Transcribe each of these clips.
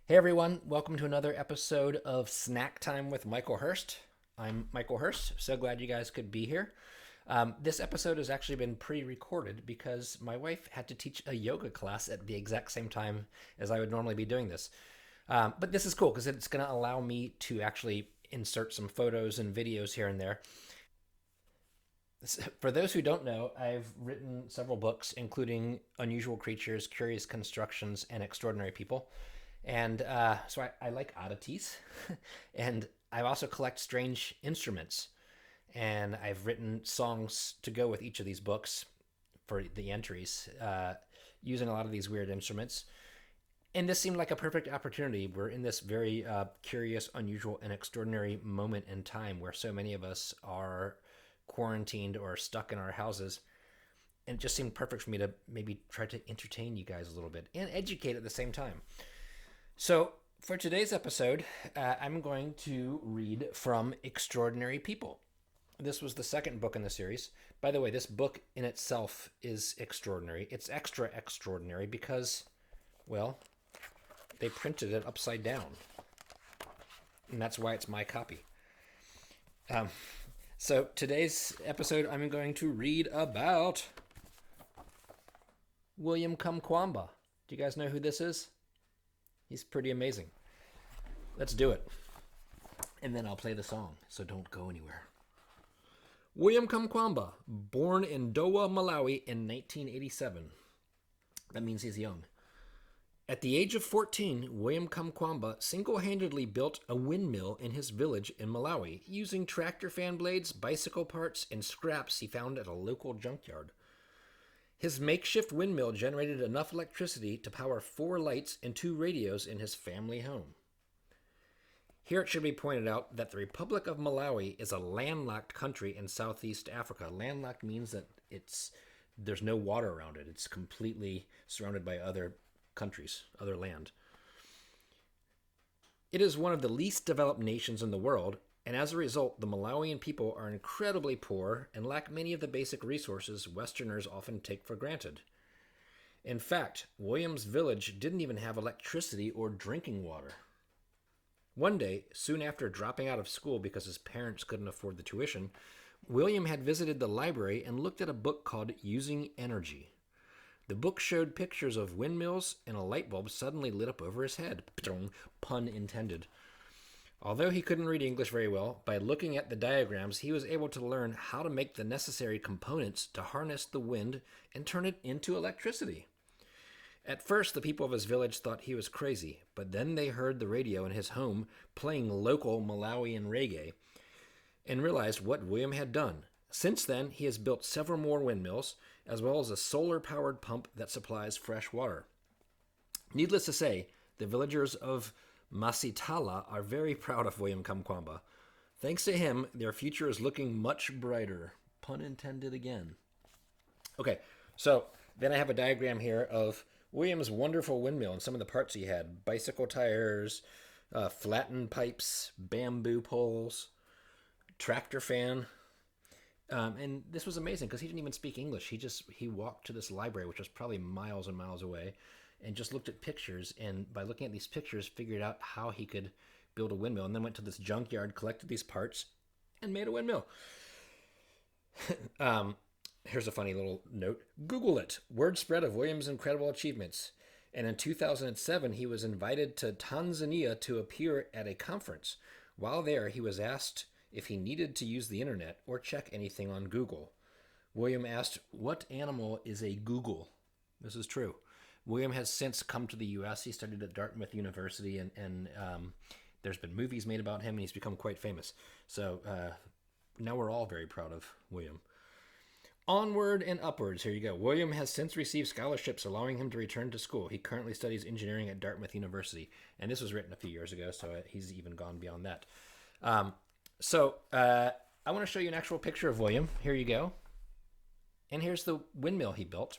Hey everyone, welcome to another episode of Snack Time with Michael Hearst. I'm Michael Hearst, so glad you guys could be here. This episode has actually been pre recorded because my wife had to teach a yoga class at the exact same time as I would normally be doing this. But this is cool because it's going to allow me to actually insert some photos and videos here and there. For those who don't know, I've written several books, including Unusual Creatures, Curious Constructions, and Extraordinary People. And so I like oddities. And I also collect strange instruments. And I've written songs to go with each of these books for the entries, using a lot of these weird instruments. And this seemed like a perfect opportunity. We're in this very curious, unusual, and extraordinary moment in time where so many of us are quarantined or stuck in our houses. And it just seemed perfect for me to maybe try to entertain you guys a little bit and educate at the same time. So, for today's episode, I'm going to read from Extraordinary People. This was the second book in the series. By the way, this book in itself is extraordinary. It's extra extraordinary because, well, they printed it upside down. And that's why it's my copy. So today's episode, I'm going to read about William Kamkwamba. Do you guys know who this is? He's pretty amazing. Let's do it. And then I'll play the song, so don't go anywhere. William Kamkwamba, born in Dowa, Malawi in 1987. That means he's young. At the age of 14, William Kamkwamba single-handedly built a windmill in his village in Malawi, using tractor fan blades, bicycle parts, and scraps he found at a local junkyard. His makeshift windmill generated enough electricity to power 4 lights and 2 radios in his family home. Here it should be pointed out that the Republic of Malawi is a landlocked country in Southeast Africa. Landlocked means that there's no water around it. It's completely surrounded by other countries, other land. It is one of the least developed nations in the world, and as a result, the Malawian people are incredibly poor and lack many of the basic resources Westerners often take for granted. In fact, William's village didn't even have electricity or drinking water. One day, soon after dropping out of school because his parents couldn't afford the tuition, William had visited the library and looked at a book called Using Energy. The book showed pictures of windmills, and a light bulb suddenly lit up over his head. Pun intended. Although he couldn't read English very well, by looking at the diagrams, he was able to learn how to make the necessary components to harness the wind and turn it into electricity. At first, the people of his village thought he was crazy, but then they heard the radio in his home playing local Malawian reggae and realized what William had done. Since then, he has built several more windmills, as well as a solar-powered pump that supplies fresh water. Needless to say, the villagers of Masitala are very proud of William Kamkwamba. Thanks to him, their future is looking much brighter. Pun intended again. Okay, so then I have a diagram here of William's wonderful windmill and some of the parts he had. Bicycle tires, flattened pipes, bamboo poles, tractor fan. And this was amazing because he didn't even speak English. He walked to this library, which was probably miles and miles away, and just looked at pictures. And by looking at these pictures, figured out how he could build a windmill. And then went to this junkyard, collected these parts, and made a windmill. Here's a funny little note. Google it. Word spread of William's incredible achievements. And in 2007, he was invited to Tanzania to appear at a conference. While there, he was asked if he needed to use the internet or check anything on Google. William asked, "What animal is a Google?" This is true. William has since come to the U.S. He studied at Dartmouth University, and there's been movies made about him, and he's become quite famous. So now we're all very proud of William. Onward and upwards. Here you go. William has since received scholarships allowing him to return to school. He currently studies engineering at Dartmouth University. And this was written a few years ago, so he's even gone beyond that. So I want to show you an actual picture of William. Here you go. And here's the windmill he built.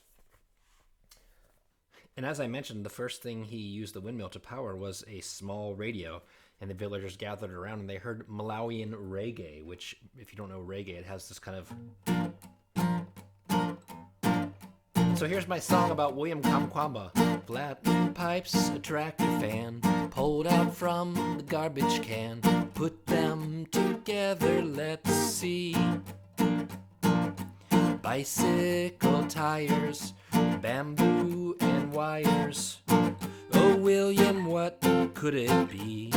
And as I mentioned, the first thing he used the windmill to power was a small radio. And the villagers gathered around and they heard Malawian reggae, which, if you don't know reggae, it has this kind of... So here's my song about William Kamkwamba. Flattened pipes, a tractor fan, pulled out from the garbage can. Put them together, let's see. Bicycle tires, bamboo and wires. Oh, William, what could it be?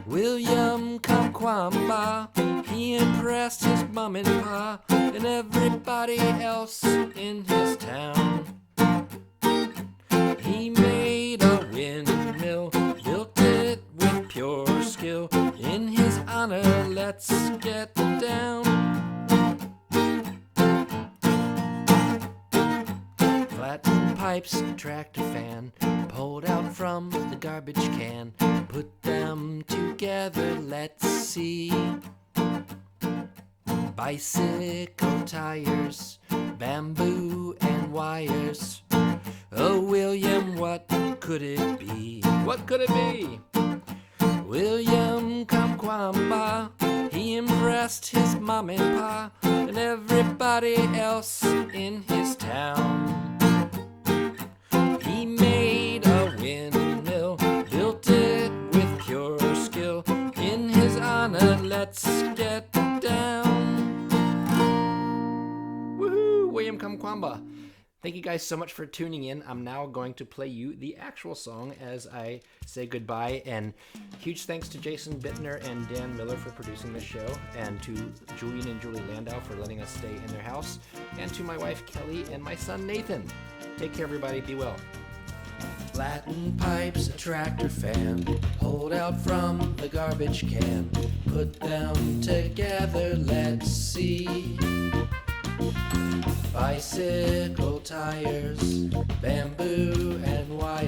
William Kamkwamba, he impressed his mom and pa and everybody else in his town. He made a windmill, built it with pure skill. In his honor, let's get down. Flattened pipes, tractor fan, pulled out from the garbage can. Put them together, let's see. Bicycle tires, bamboo and wires. Oh, William, what could it be? What could it be? William Kamkwamba, he impressed his mom and pa and everybody else in his town. He made a windmill, built it with pure skill. In his honor, let's get down. Woohoo! William Kamkwamba. Thank you guys so much for tuning in. I'm now going to play you the actual song as I say goodbye. And huge thanks to Jason Bitner and Dan Miller for producing this show, and to Julian and Julie Landau for letting us stay in their house, and to my wife Kelly and my son Nathan. Take care, everybody. Be well. Flattened pipes, a tractor fan, pulled out from the garbage can. Put them together, let's see. Bicycle tires, bamboo and wire.